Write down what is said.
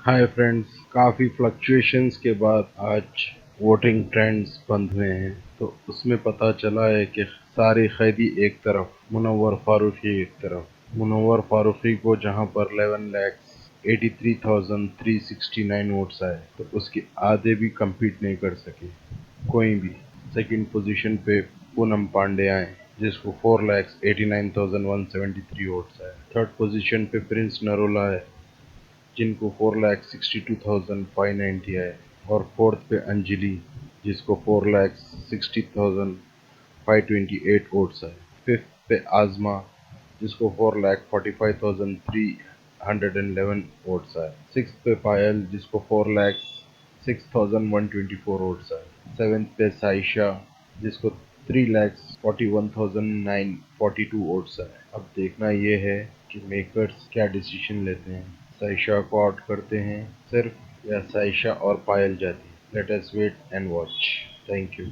Hi friends, काफ़ी fluctuations के बाद आज वोटिंग ट्रेंड्स बंद हुए हैं, तो उसमें पता चला है कि सारे खैदी एक तरफ, मुनव्वर फारूकी एक तरफ। मुनव्वर फारूकी को जहां पर 11,83,369 वोट्स आए, तो उसके आधे भी कम्पीट नहीं कर सके कोई भी। सेकंड पोजीशन पे पूनम पांडे आए, जिसको 4,89,173 वोट्स आए। थर्ड पोजीशन पे प्रिंस नरोला है, जिनको 4,62,590 आए। और फोर्थ पे अंजलि, जिसको 4,60,528 वोट्स आए। फिफ्थ पे आजमा, जिसको 4,45,311 वोट्स आए। सिक्स पे पायल, जिसको 4,06,124 वोट्स आए। सेवेंथ पे साइशा, जिसको 3,41,942 वोट्स आए। अब देखना ये है कि मेकर्स क्या डिसीजन लेते हैं। साइशा को आउट करते हैं सिर्फ, या साइशा और पायल जाती। Let us wait and watch. Thank you.